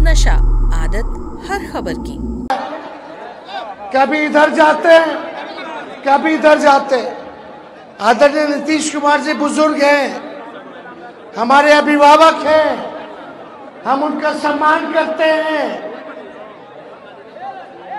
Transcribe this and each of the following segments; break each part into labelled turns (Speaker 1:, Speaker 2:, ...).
Speaker 1: नशा आदत हर खबर की।
Speaker 2: कभी इधर जाते हैं, कभी इधर जाते हैं। आदरणीय नीतीश कुमार जी बुजुर्ग हैं, हमारे अभिभावक हैं, हम उनका सम्मान करते हैं।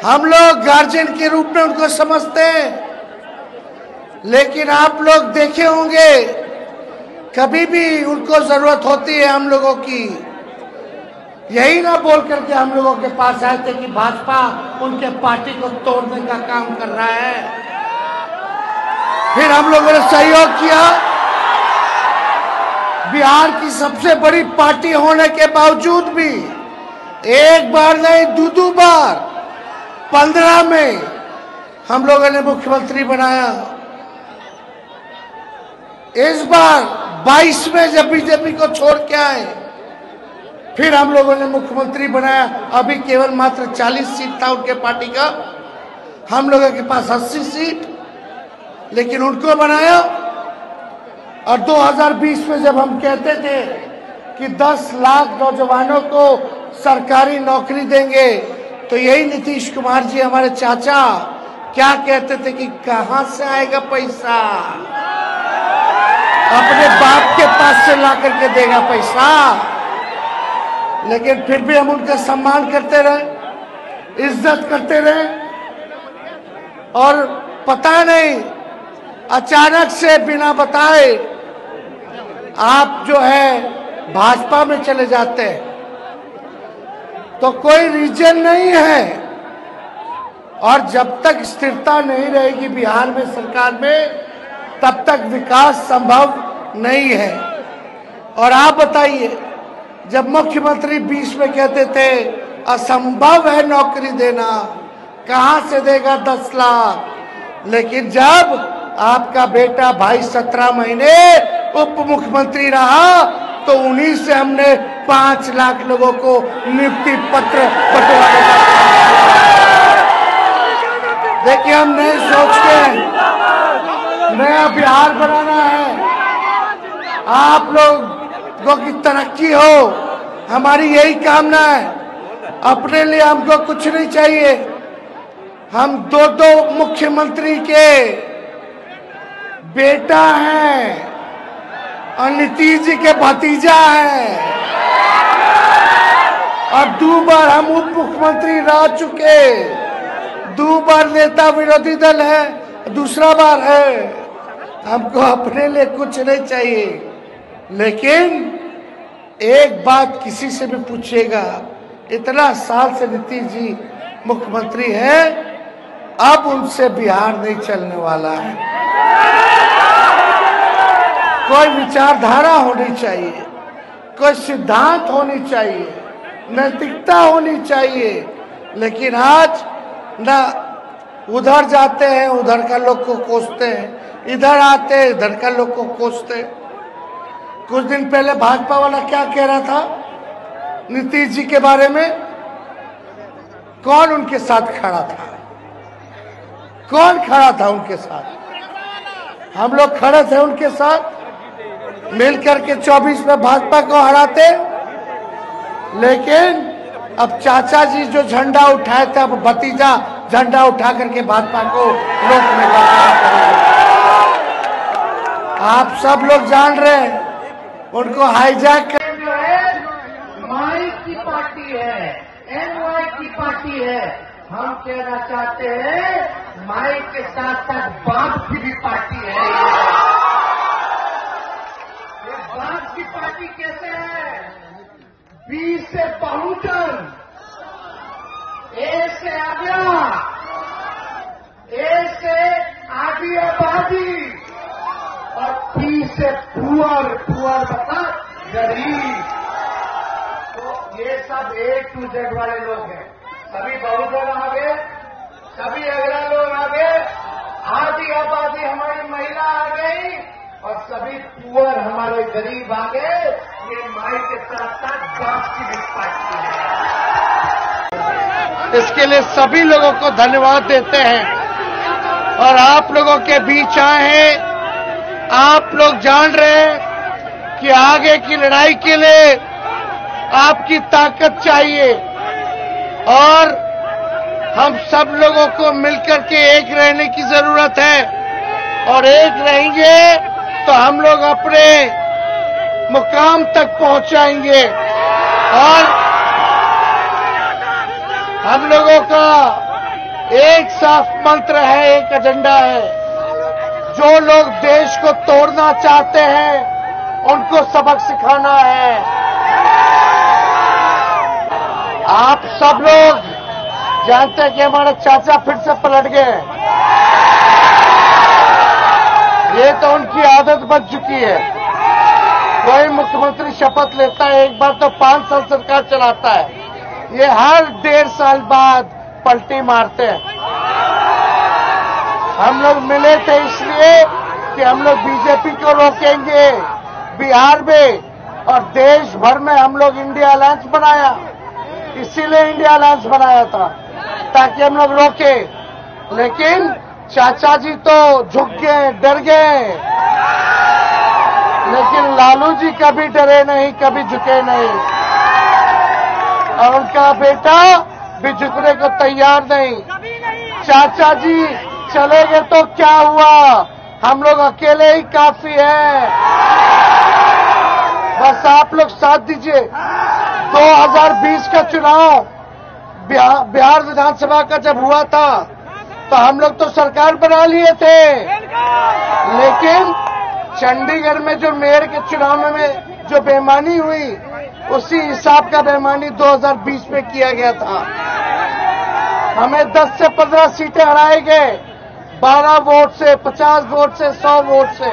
Speaker 2: हम लोग गार्जियन के रूप में उनको समझते हैं। लेकिन आप लोग देखे होंगे, कभी भी उनको जरूरत होती है हम लोगों की, यही ना बोल करके हम लोगों के पास आए थे कि भाजपा उनके पार्टी को तोड़ने का काम कर रहा है। फिर हम लोगों ने सहयोग किया। बिहार की सबसे बड़ी पार्टी होने के बावजूद भी एक बार नहीं दो बार 15 में हम लोगों ने मुख्यमंत्री बनाया। इस बार 22 में जब बीजेपी को छोड़ के आए, फिर हम लोगों ने मुख्यमंत्री बनाया। अभी केवल मात्र 40 सीट था उनके पार्टी का, हम लोगों के पास 80 सीट, लेकिन उनको बनाया। और 2020 में जब हम कहते थे कि 10 लाख नौजवानों को सरकारी नौकरी देंगे, तो यही नीतीश कुमार जी हमारे चाचा क्या कहते थे कि कहां से आएगा पैसा, अपने बाप के पास से ला करके देगा पैसा। लेकिन फिर भी हम उनका सम्मान करते रहे, इज्जत करते रहे। और पता नहीं अचानक से बिना बताए आप जो है भाजपा में चले जाते हैं, तो कोई रीजन नहीं है। और जब तक स्थिरता नहीं रहेगी बिहार में सरकार में, तब तक विकास संभव नहीं है। और आप बताइए, जब मुख्यमंत्री 20 में कहते थे असंभव है नौकरी देना, कहां से देगा 10 लाख। लेकिन जब आपका बेटा भाई 17 महीने उप मुख्यमंत्री रहा, तो उन्हीं से हमने 5 लाख लोगों को नियुक्ति पत्र बंटवाने का। देखिए, हम नहीं सोचते हैं नया बिहार बनाना है, आप लोगों की तरक्की हो, हमारी यही कामना है। अपने लिए हमको कुछ नहीं चाहिए। हम दो मुख्यमंत्री के बेटा हैं और नीतीश जी के भतीजा हैं, और 2 बार हम उप मुख्यमंत्री रह चुके, 2 बार नेता विरोधी दल है, दूसरा बार है। हमको अपने लिए कुछ नहीं चाहिए। लेकिन एक बात किसी से भी पूछिएगा, इतना साल से नीतीश जी मुख्यमंत्री है, अब उनसे बिहार नहीं चलने वाला है। कोई विचारधारा होनी चाहिए, कोई सिद्धांत होनी चाहिए, नैतिकता होनी चाहिए। लेकिन आज ना उधर जाते हैं, उधर का लोग को कोसते हैं, इधर आते हैं, इधर का लोग को कोसते हैं। कुछ दिन पहले भाजपा वाला क्या कह रहा था नीतीश जी के बारे में? कौन उनके साथ खड़ा था? कौन खड़ा था उनके साथ? हम लोग खड़े थे उनके साथ, मिलकर के 24 में भाजपा को हराते। लेकिन अब चाचा जी जो झंडा उठाए थे, अब भतीजा झंडा उठा करके भाजपा को रोकने का काम करेंगे। आप सब लोग जान रहे हैं, उनको हाईजैक कर
Speaker 3: जो है माई की पार्टी है, एनवाई की पार्टी है। हम कहना चाहते हैं माई के साथ साथ बाप की भी पार्टी है। ये बाप की पार्टी कैसे है? बी से बहुजन, ए से आगरा, ए से आधी आबादी, और पी से पुअर मतलब गरीब। तो ये सब A to Z वाले लोग हैं। सभी बहुजन आ गए, सभी अगला लोग आ गए, आधी आबादी हमारी महिला आ गई, और सभी पुअर हमारे गरीब आ गए। ये माई के साथ साथ बाप की भी पार्टी है।
Speaker 2: इसके लिए सभी लोगों को धन्यवाद देते हैं। और आप लोगों के बीच आए हैं, आप लोग जान रहे हैं कि आगे की लड़ाई के लिए आपकी ताकत चाहिए और हम सब लोगों को मिलकर के एक रहने की जरूरत है और एक रहेंगे तो हम लोग अपने मुकाम तक पहुंचाएंगे। और हम लोगों का एक साफ मंत्र है, एक एजेंडा है। जो लोग देश को तोड़ना चाहते हैं उनको सबक सिखाना है। आप सब लोग जानते हैं कि हमारे चाचा फिर से पलट गए। ये तो उनकी आदत बन चुकी है। कोई मुख्यमंत्री शपथ लेता है एक बार तो 5 साल सरकार चलाता है, ये हर 1.5 साल बाद पलटी मारते हैं। हम लोग मिले थे इसलिए कि हम लोग बीजेपी को रोकेंगे बिहार में और देश भर में। हम लोग इंडिया अलायंस बनाया, इसीलिए इंडिया अलायंस बनाया था ताकि हम लोग रोके। लेकिन चाचा जी तो झुक गए, डर गए, लेकिन लालू जी कभी डरे नहीं, कभी झुके नहीं और उनका बेटा भी झुकने को तैयार नहीं। चाचा जी चले गए तो क्या हुआ, हम लोग अकेले ही काफी हैं। बस आप लोग साथ दीजिए। 2020 का चुनाव बिहार विधानसभा का जब हुआ था तो हम लोग तो सरकार बना लिए थे, लेकिन चंडीगढ़ में जो मेयर के चुनाव में जो बेईमानी हुई उसी हिसाब का बेईमानी 2020 में किया गया था। हमें 10 से 15 सीटें हराए गए, 12 वोट से, 50 वोट से, 100 वोट से।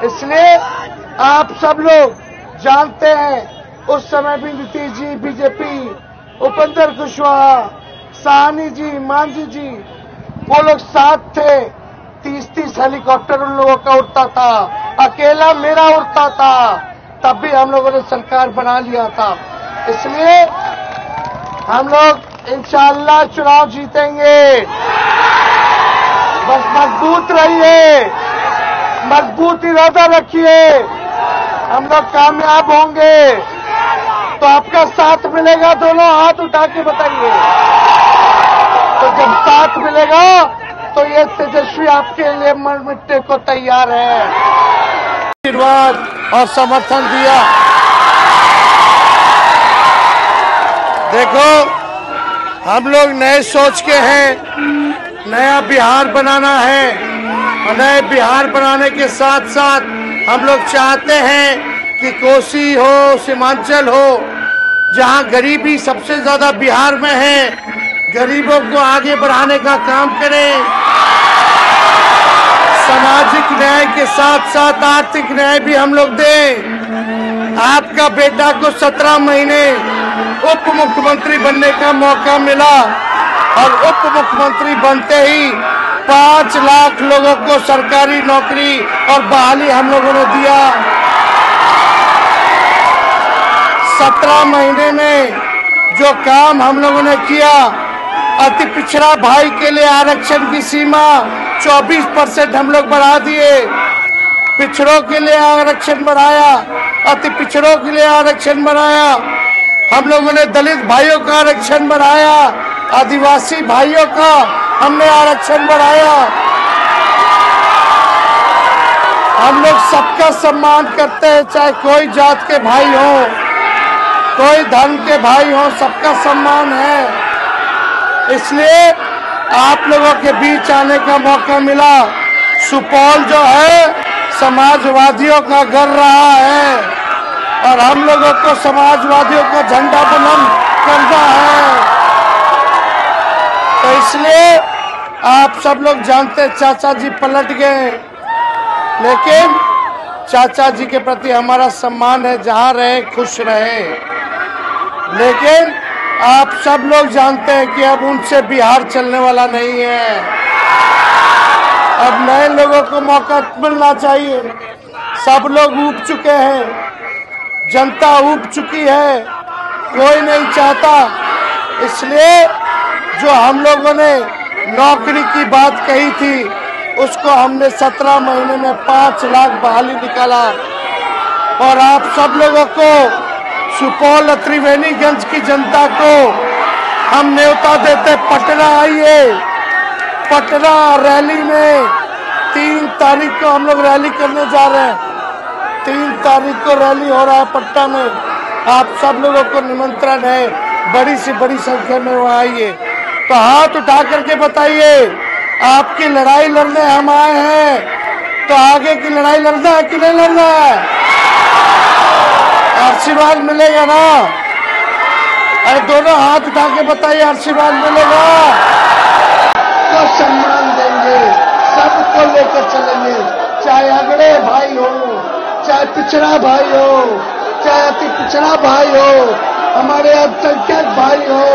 Speaker 2: इसलिए आप सब लोग जानते हैं उस समय भी नीतीश जी, बीजेपी, उपेंद्र कुशवाहा, साहनी जी, मांझी जी, वो लोग साथ थे। 30-30 हेलीकॉप्टर उन लोगों का उड़ता था, अकेला मेरा उड़ता था, तब भी हम लोगों ने सरकार बना लिया था। इसलिए हम लोग इंशाअल्लाह चुनाव जीतेंगे। बस मजबूत रहिए, मजबूत इरादा रखिए, हम लोग कामयाब होंगे। तो आपका साथ मिलेगा, दोनों हाथ उठा के बताइए। तो जब साथ मिलेगा तो ये तेजस्वी आपके लिए मर मिटने को तैयार है। आशीर्वाद और समर्थन दिया। देखो हम लोग नए सोच के हैं, नया बिहार बनाना है और नए बिहार बनाने के साथ साथ हम लोग चाहते हैं कि कोसी हो, सीमांचल हो, जहां गरीबी सबसे ज्यादा बिहार में है, गरीबों को आगे बढ़ाने का काम करें। सामाजिक न्याय के साथ साथ आर्थिक न्याय भी हम लोग दें। आपका बेटा को 17 महीने उप मुख्यमंत्री बनने का मौका मिला और उप मुख्यमंत्री बनते ही 5 लाख लोगों को सरकारी नौकरी और बहाली हम लोगों ने दिया। 17 महीने में जो काम हम लोगों ने किया, अति पिछड़ा भाई के लिए आरक्षण की सीमा 24% हम लोग बढ़ा दिए, पिछड़ों के लिए आरक्षण बढ़ाया, अति पिछड़ों के लिए आरक्षण बढ़ाया। हम लोगों ने दलित भाइयों का आरक्षण बढ़ाया, आदिवासी भाइयों का हमने आरक्षण बढ़ाया। हम लोग सबका सम्मान करते हैं, चाहे कोई जात के भाई हो, कोई धर्म के भाई हो, सबका सम्मान है। इसलिए आप लोगों के बीच आने का मौका मिला। सुपौल जो है समाजवादियों का घर रहा है और हम लोगों को समाजवादियों का झंडा बुलंद करना है। तो इसलिए आप सब लोग जानते चाचा जी पलट गए, लेकिन चाचा जी के प्रति हमारा सम्मान है, जहां रहे खुश रहे। लेकिन आप सब लोग जानते हैं कि अब उनसे बिहार चलने वाला नहीं है। अब नए लोगों को मौका मिलना चाहिए। सब लोग ऊब चुके हैं, जनता ऊब चुकी है, कोई नहीं चाहता। इसलिए जो हम लोगों ने नौकरी की बात कही थी उसको हमने 17 महीने में 5 लाख बहाली निकाला और आप सब लोगों को सुपौल और त्रिवेणीगंज की जनता को हम न्योता देते, पटना आइए। पटना रैली में 3 तारीख को हम लोग रैली करने जा रहे हैं। 3 तारीख को रैली हो रहा है पटना में। आप सब लोगों को निमंत्रण है, बड़ी से बड़ी संख्या में वहाँ आइए। तो हाथ उठा करके बताइए, आपकी लड़ाई लड़ने हम आए हैं। तो आगे की लड़ाई लड़ना है कि नहीं लड़ना है? आशीर्वाद मिलेगा ना? अरे दोनों हाथ उठा के बताइए, आशीर्वाद मिलेगा तो सम्मान देंगे, सबको लेकर चलेंगे। चाहे अगड़े भाई हो, चाहे पिछड़ा भाई हो, चाहे अति पिछड़ा भाई हो, हमारे अल्पसंख्यक भाई हो,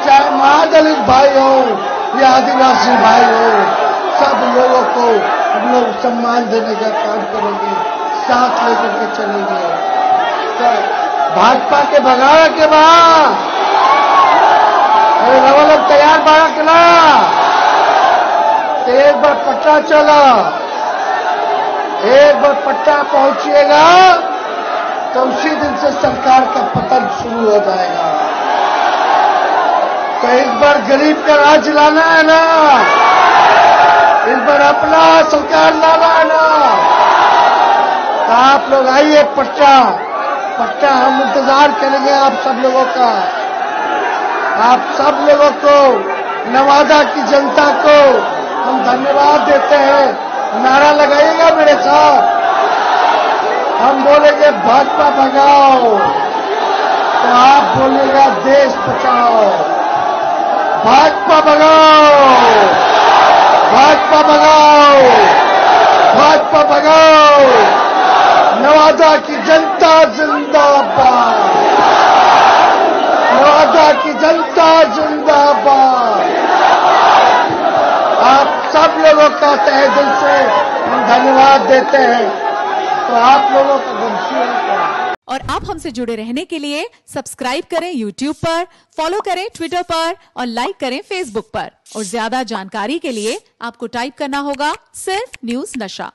Speaker 2: चाहे महादलित भाई हो या आदिवासी भाई हो, सब लोगों को हम लोग सम्मान देने का काम करेंगे, साथ लेकर के चलेंगे। तो भाजपा के भगावे के बाद रवा लोग तैयार बाड़ा के ना, तो एक बार पटना चला, एक बार पटना पहुंचिएगा तो उसी दिन से सरकार का पतन शुरू हो जाएगा। तो इस बार गरीब का राज लाना है ना, इस बार अपना सरकार लाना है ना, तो आप लोग आइए पटना। पटना हम इंतजार करेंगे आप सब लोगों का। आप सब लोगों को, नवादा की जनता को हम धन्यवाद देते हैं। नारा लगाइएगा मेरे साथ, हम बोलेंगे भाजपा भगाओ, तो आप बोलिएगा देश बचाओ। भाजपा भगाओ, भाजपा भगाओ, भाजपा भगाओ। नवादा की जनता जिंदाबाद, नवादा की जनता जिंदाबाद। आप सब लोगों का तहे दिल से हम धन्यवाद देते हैं। तो आप लोगों को धन्यवाद।
Speaker 4: और आप हमसे जुड़े रहने के लिए सब्सक्राइब करें YouTube पर, फॉलो करें Twitter पर और लाइक करें Facebook पर। और ज्यादा जानकारी के लिए आपको टाइप करना होगा सिर्फ न्यूज नशा।